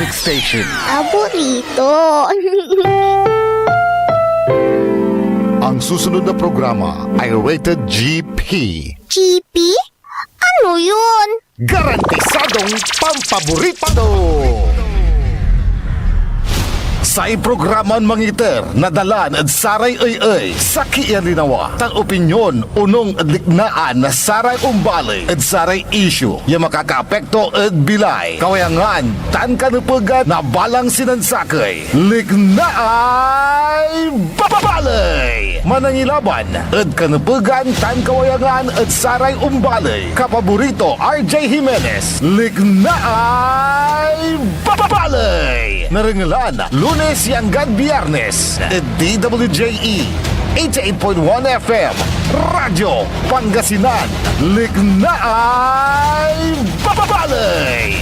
music station. Aburrito. Ang susunod na programa ay rated GP. GP? Ano yun? Garantisadong pampaborito! Sa iprograman mangiter, nadalan at saray ay sa kialinawa. Tang opinyon, unong adliknaan na saray umbali at saray issue. Yung makakaapekto at bilay. Kawayangan, tan kanupugan na balang sinansakay. Liknaay babalay! Manangilaban at kanupugan, tan kawayangan at saray umbali. Kapaborito, RJ Jimenez. Liknaay babalay! Narangalan, Lunes hanggang Biyernes, DWJE 88.1 FM, Radyo Pangasinan, Liknaay Babalay!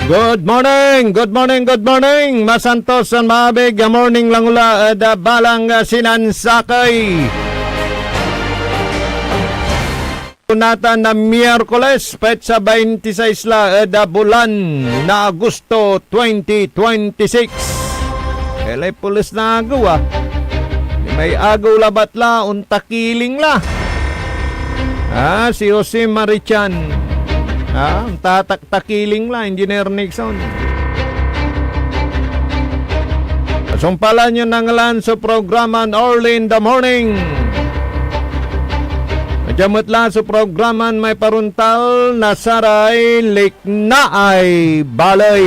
Good morning, good morning, good morning. Masantos ang maabig, morning lang ula, balang sinansakay. Tunatan na Miyerkules, petsa 26 la, bulan na Agosto 2026. Kailan pulis na agaw may agaw labat la, untakiling la. Si Jose Marichan. Tatak-takiling lang, Engineer Nixon. Sumpalan nyo ng lan sa programan Early in the Morning. Madamot lang sa programan may paruntal na saray liknaay balay.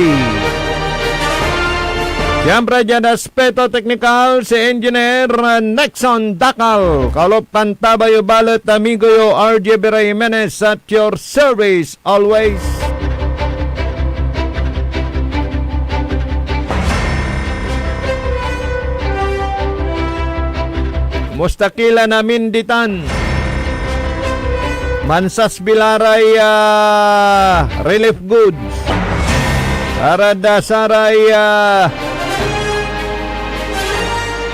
Siyempre dyan aspeto technical si Engineer Nixon Dakal. Kalop pantabayo balot amigo yo RJ Jimenez at your service always. Mustakila namin ditan. Mansas Bilaray relief goods. Arada saray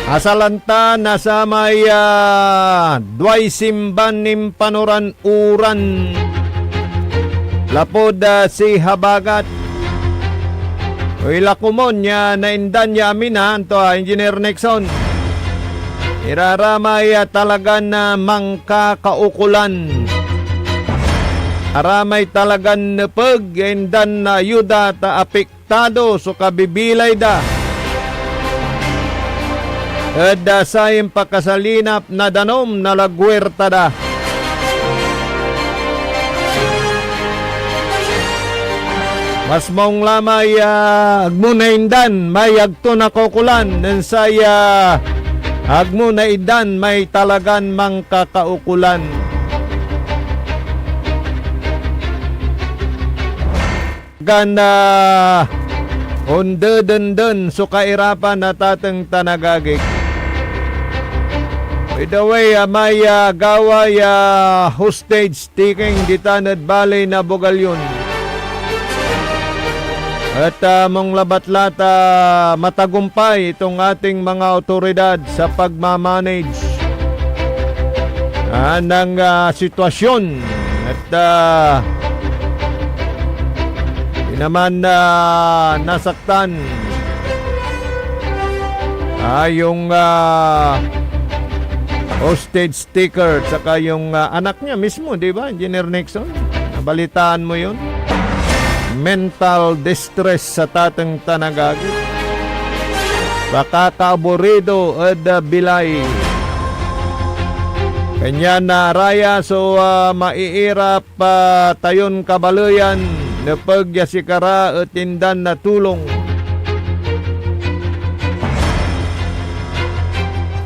asalanta nasa may duay simban nim panuran uran lapod si Habagat ila kumon niya naindan niya amin to Engineer Nixon iraramay talaga na mangkakaukulan aramay talagan nepeg indan na yuda ta apektado so kabibilay da Eda sayang pakasalinap na danom na lagwerta da. Mas maong lamay agmunaindan may agto na kukulan ng saya agmunaidan may talagan mang kakaukulan. Ganda Undedenden so kairapan na tateng tanagagik. By the way, may gaway hostage taking ditanad balay na Bugalyon. At mong labat-lata matagumpay itong ating mga otoridad sa pagmamanage ng sitwasyon. At naman nasaktan yung hostage sticker saka yung anak niya mismo, di ba, Engineer Nixon? Nabalitaan mo yun? Mental distress sa tatang tanagagi. Pakakaaburido at bilay. Kanya na raya so maiirap tayon kabaluyan napagya si kara at tindan na tulong.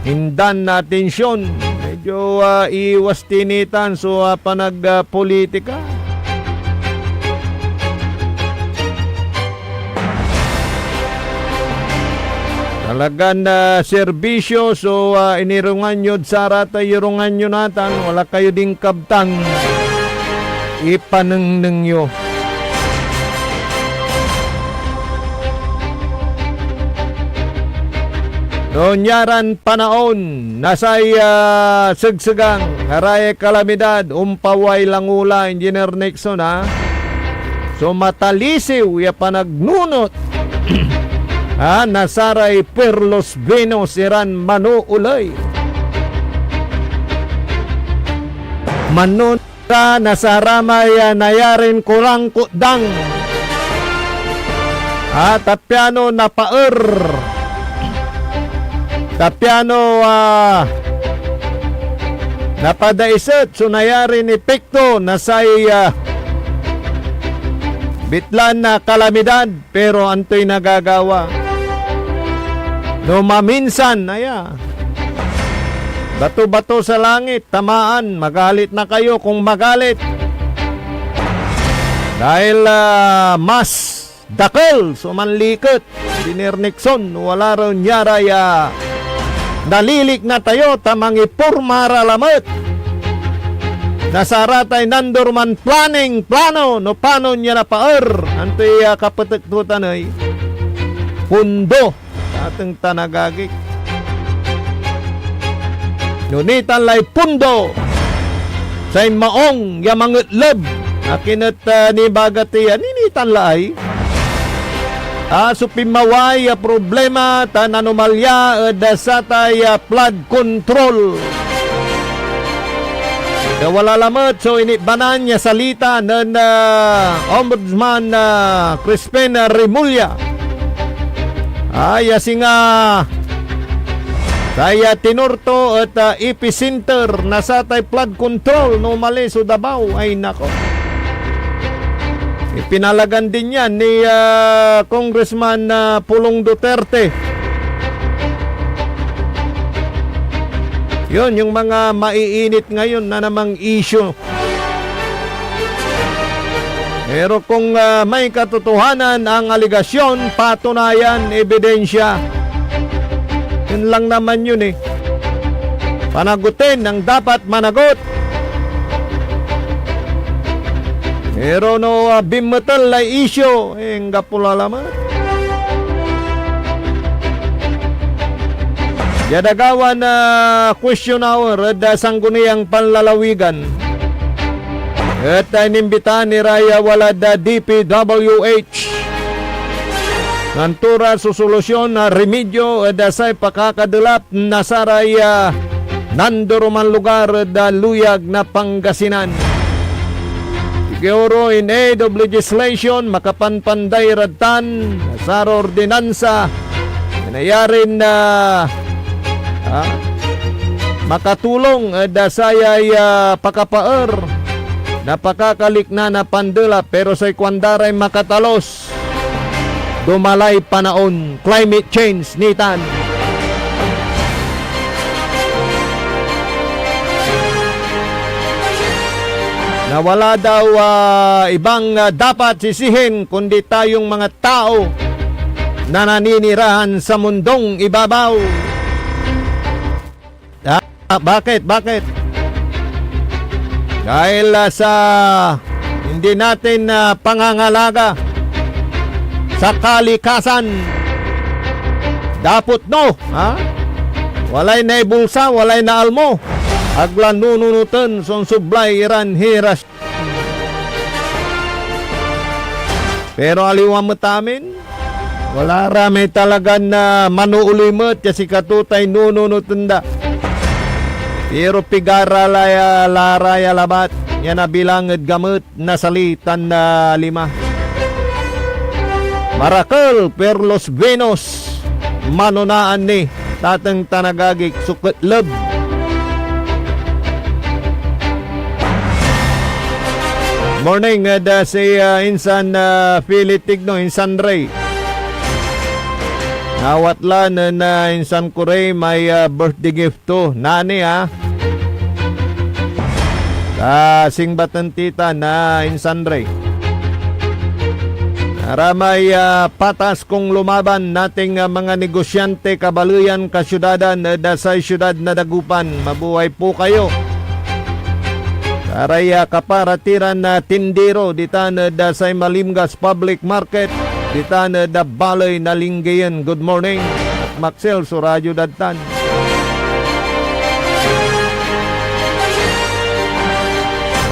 Hindan na tensyon. Medyo iwas tinitan so panagpolitika. Talagang serbisyo, so inirungan nyo sara tayo irungan nyo natan, wala kayo ding kabtang, ipanengneng nyo. Nonyaran panaon, nasay sagsagang, haray kalamidad, umpaway langula, Engineer Nixon ha. So matalisiw, ya panagnunot, nasaray perlos venos iran manuulay. Manun ka nasaramay nayarin kurang kudang. Tapiano napaer. Tapiano napadaiset sunayarin epekto nasay bitlan na kalamidad pero antoy nagagawa. No maminsan bato-bato sa langit, tamaan, magalit na kayo kung magalit. Dahil mas dakal sumanlikot Engineer Nixon, wala raw nyaray nalilik na tayo tamang ipurmara lamot. Nasaratay nandurman plano no paano niya napaer antoy kapatektutan ay pundo ateng tanagagik. Nunitan lay pundo say maong yamangitleb akinat ni bagatiya ninitan lay supimaway problema tan anomalya dasatay flood control. Wala lamot so inibanan niya salita ng Ombudsman Crispin Remulla. Singa kaya tinurto at epicenter na satay flood control no mali so Davao ay nako. Ipinalagan din yan ni Congressman Pulong Duterte. Yun, yung mga maiinit ngayon na namang issue. Pero kung may katotohanan ang aligasyon, patunayan, ebidensya, yun lang naman yun eh. Panagutin ang dapat managot. Pero no bimetal na issue, nga pula lamang. Yadagawan na question hour at sangguniang panlalawigan. At inimbitahan ni Raya Walada DPWH. Nantura susolusyon na remedyo at say pakakadulap na saray nanduruman lugar at luyag na Pangasinan. Siguro in aid of legislation makapanpanday radtan sa ordinansa nayarin na makatulong dasayay pakapaer napakakalik na pandela pero sa ikwandaray makatalos dumalay panaon climate change nitan. Nawala daw ibang dapat sisihin kundi tayong mga tao na naninirahan sa mundong ibabaw. Bakit? Dahil sa hindi natin pangangalaga sa kalikasan. Dapot no, walay na ibulsa, walay na almo. Aglan nununutan son sublay iran hiras. Pero aliwam matamin, wala rami talagan na manuulimot kasi katutay nununutunda. Pero pigara laya laraya labat yan na bilanged gamot na salitan na 5. Marakel perlos venos manunaan ni tateng tanagagik suketleb. Morning si Insan Filitigno Insan Ray. Nawatlan na Insan Kuray may birthday gift to nani singbatan tita na Insan Ray. Aramay patas kung lumaban nating mga negosyante kabaluyan kasyudadan sa syudad na Dagupan. Mabuhay po kayo. Aray kaparatiran na tindero ditan da sa Malimgas Public Market ditan da Balay na Lingayen. Good morning. Maxel Suradyo Dadtan.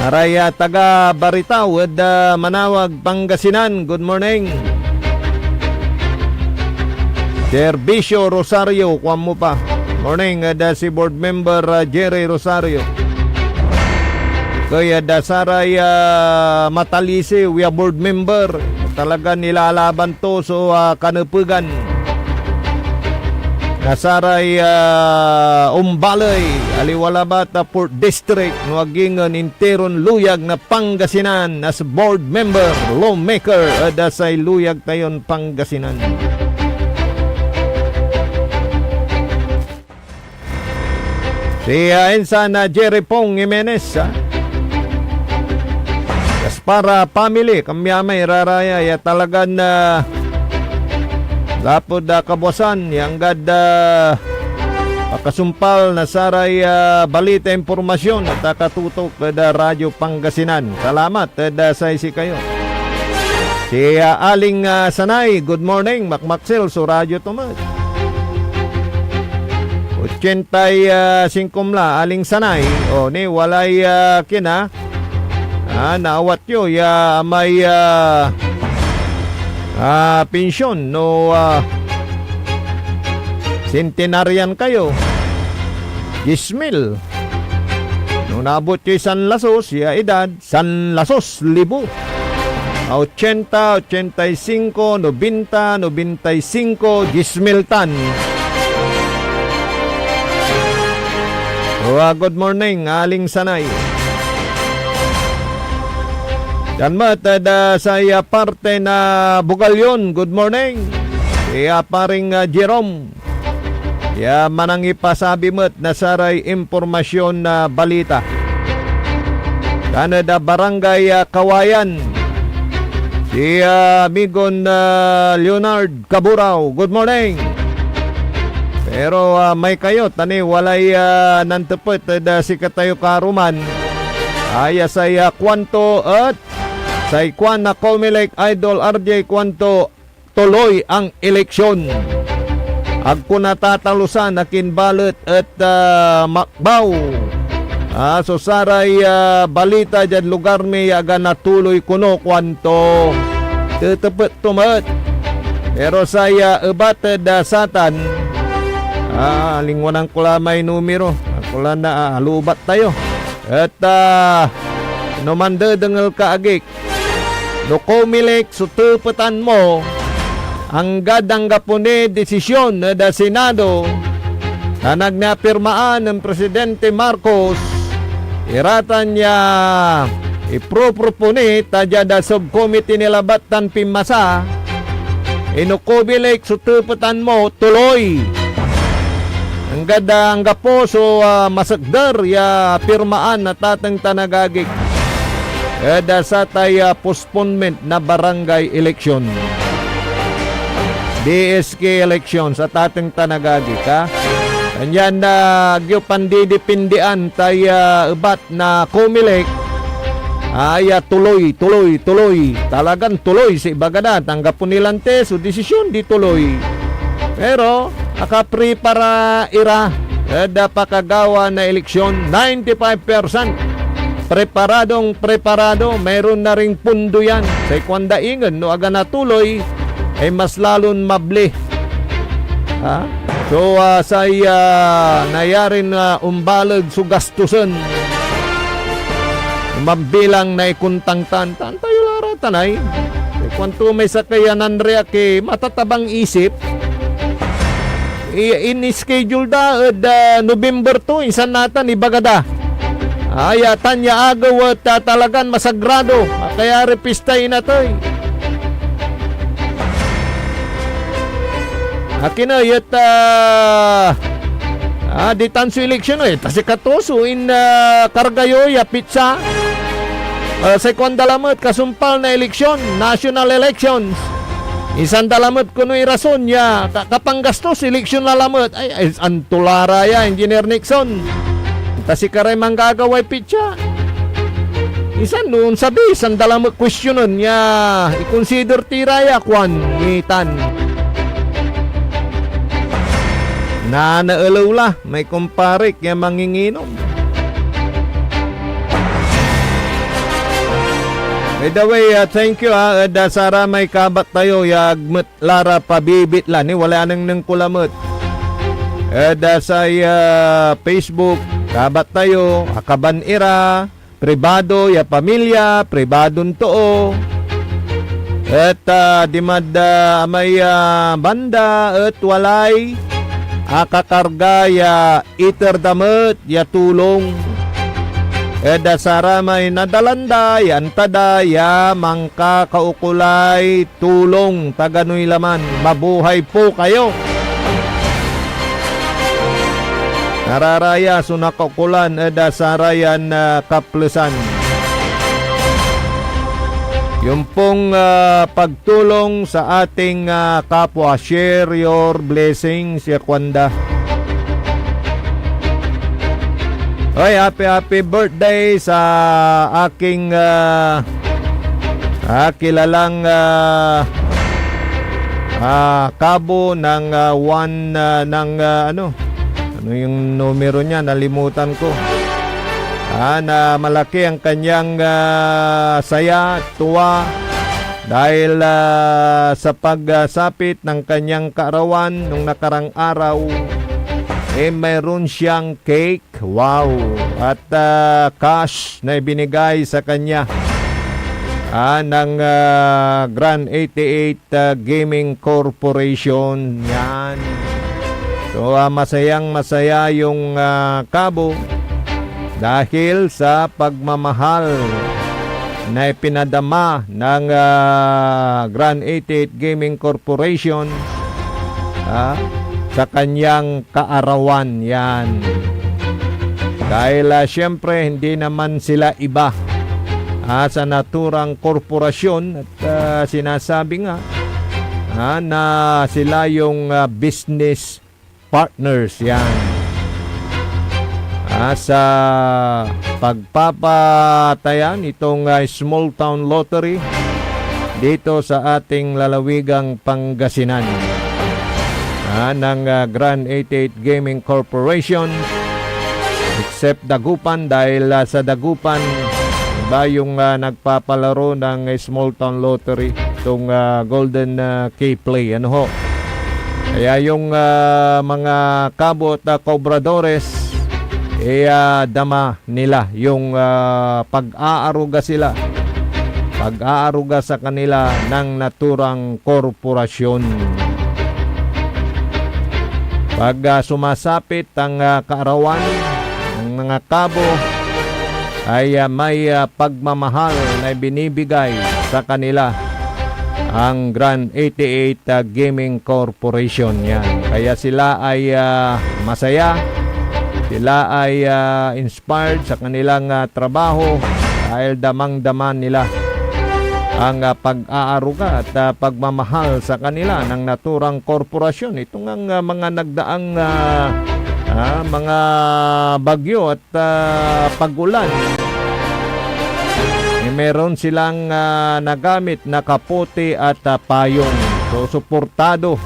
Aray taga Baritaw at Manawag, Pangasinan. Good morning. Servisyo Rosario, kuwan mo pa. Morning si board member Jerry Rosario. Kaya Saray Matalisi, we are board member. Talaga nilalaban to so kanupugan. Nasaray Umbalay, Aliwalabat Port District, Nuagingan, Interon, Luyag na Pangasinan as board member, lawmaker, sa Luyag tayon Pangasinan. Si Ensan Jerry Pong Jimenez, para family, kamyamay raraya, ya talagan na lapod kabuasan, yang gada pakasumpal na saray balita impormasyon at katutok da Radyo Pangasinan. Salamat sa isi kayo. Si Aling Sanay, good morning. Makmaksel so Radyo Tumat. 85 la Aling Sanay. O ni walay kina. Naawat yo ya may pensyon no centenarian kayo 10,000 no nabot yung San Lasos ya edad San Lasos libo 80, 85, 90, 95 10,000 tan. Good morning Aling Sanay. Yan matada sa parte na Bugalyon. Good morning. Kaya paring Jerome. Ya manang ipasabi mo't na saray impormasyon na balita. Canada Barangay Kawayan. Si Migon Leonard Caburaw. Good morning. Pero may kayo tani walay nantupot si katayo karuman. Aya saya kwanto at sa ikwan na Comelec Idol RJ kwanto tuloy ang eleksyon. Agko natatalusan na kinbalot at makbaw. So saray balita dyan lugar may aga natuloy kuno kwanto tutupot tumat. Pero saya ubat dasatan lingwanang kulamay numero. Kula na lubat tayo. At numanda dengal kaagik. No Comelec sutuputan mo ang gadang gapone desisyon da Senado na nagnapirmaan ng Presidente Marcos iratan niya ipropropone tadya da subcommittee nilabatan pimasa no Comelec sutuputan mo tuloy ang gadang gapo so masagdar ya pirmaan na tatang tanagagik sa tayo postponement na barangay election. DSK election sa tating tanagagi ka. Kanyan na pandidipindian tayo ubat na Comelec ay tuloy. Talagang tuloy si Bagada. Tanggap po nilante so desisyon di tuloy. Pero akapri para ira pakagawa na eleksyon 95%. Preparado, mayroon na ring pundo yan. Sa ikwandaingan, no aga natuloy, ay mas lalon mabli. So, nayarin umbalag so gastusan. Mabilang na ikuntang-tan. Tayo laratan ay. Kwanto may sakayanan rea ke matatabang isip, in-schedule November 2, insan natan ibagada. Ayatan niya agaw at talagang masagrado. Kaya repistay na to. Akin na yat di tanso eleksyon kasi katoso in kargayo ya pizza. Sekwan dalamot kasumpal na eleksyon, national elections. Isan dalamot kuno'y rason ya kapanggastos eleksyon lalamot. Ay antulara ya Engineer Nixon. Tasi karay manggagaway pitya. Isan noon sabi, isan dalamot questionon ya i-consider tiraya kwan ngitan. Na naalaw la, may kumparik ya manginginom. By the way, thank you Sara may kabat tayo yagmet lara pabibit la ni wala nang kulamot. Sa Facebook kabat tayo akaban ira pribado ya pamilya pribadon too. At dimad may banda at walay akakarga ya iterdamet ya tulong. Sara may nadalanda yan tada ya mangka kaukulay tulong taganoy laman mabuhay po kayo. Nararaya sunakokulan Sara yan kaplusan. Yung pong pagtulong sa ating kapwa, share your blessings ya kwanda. Hoy, happy birthday sa aking kilalang kabo ng ng ano yung numero niya, nalimutan ko. Na malaki ang kanyang saya, tuwa dahil sa pagsapit ng kanyang kaarawan nung nakarang araw. Mayroon siyang cake, wow, at cash na ibinigay sa kanya ng Grand 88 Gaming Corporation. Yan. So masayang masaya yung kabo dahil sa pagmamahal na ipinadama ng Grand 88 Gaming Corporation sa kanyang kaarawan. Yan. Dahil siyempre hindi naman sila iba sa naturang korporasyon at sinasabi nga na sila yung business partners. Yan. Sa pagpapatayan itong small town lottery dito sa ating lalawigang Pangasinan. Ng Grand 88 Gaming Corporation except Dagupan dahil sa Dagupan iba yung nagpapalaro ng small town lottery itong Golden K-Play ano ho. Kaya yung mga kabot kobradores dama nila yung pag-aaruga sila pag-aaruga sa kanila ng naturang korporasyon. Pag sumasapit ang kaarawan ng mga kabo ay may pagmamahal na binibigay sa kanila ang Grand 88 Gaming Corporation. Yan. Kaya sila ay masaya, sila ay inspired sa kanilang trabaho dahil damang-daman nila ang pag-aaruga at pagmamahal sa kanila ng naturang korporasyon. Ito nga mga nagdaang mga bagyo at pag-ulan. Meron silang nagamit na kapote at payong. So, suportado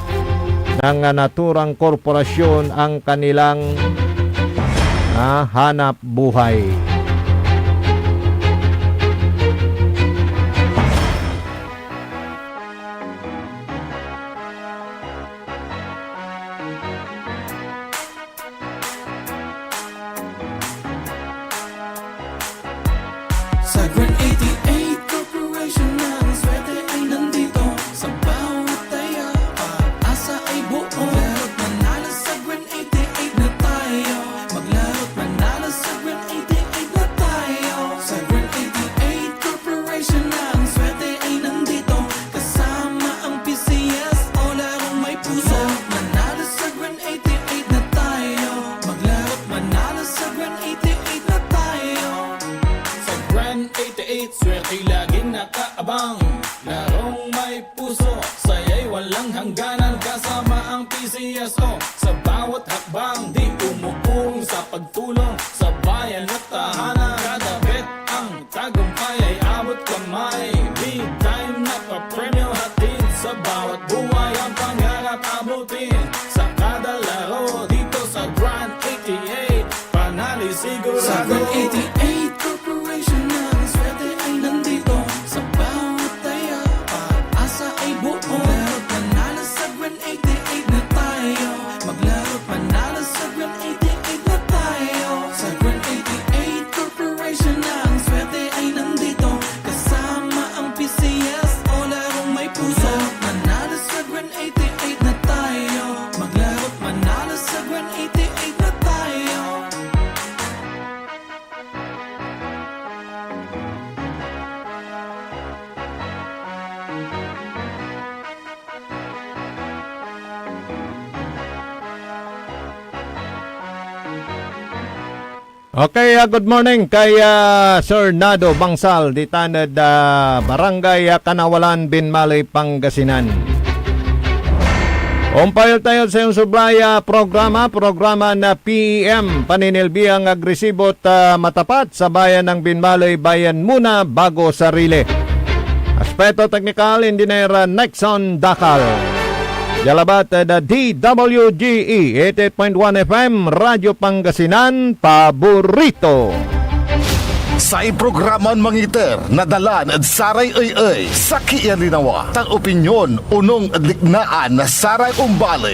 ng naturang korporasyon ang kanilang hanap buhay. Sa Grand 88 Corporation ng swerte ay nandito sa bawat taya. Pag-asa ay buo. Maglaro't manalo sa Grand 88 na tayo. Maglaro't manalo sa Grand 88 abang larong may puso, saya'y walang hangganan kasama ang PCSO. Sa bawat hakbang di umuong sa pagtulong sa bayan at tahanan. Kada bet ang tagumpay ay abot kamay, big time na papremyo hatid. Sa bawat buhay ang pangarap abutin, sa kada laro dito sa Grand 88 panali sigurado. Sa Grand 88 Corporation ang swerte ay nandito, sa bawat taya pag-asa ay buo. Maglaro't manalo sa Grand 88 na tayo, maglaro't manalo sa Grand 88 na tayo. Sa Grand 88 Corporation ang swerte ay nandito, kasama ang PCS o larong may puso. Manalo sa Grand 88 na tayo, maglaro't manalo sa Grand 88 na tayo. Okay, good morning kay Sir Nado Bangsal di tanad Barangay Kanawalan, Binmalay, Pangasinan. Umpayol tayo sa iyong sublaya programa na PEM, paninilbihang agresibot matapat sa bayan ng Binmalay, bayan muna bago sarili. Aspeto teknikal, Engineer Nexon Dakal. Jalabat da DWGE 88.1 FM, Radyo Pangasinan, paborito. Sa iprograman mangiter nadalan at saray ay sa kiyan linawa tang opinyon unong dignaan na saray umbali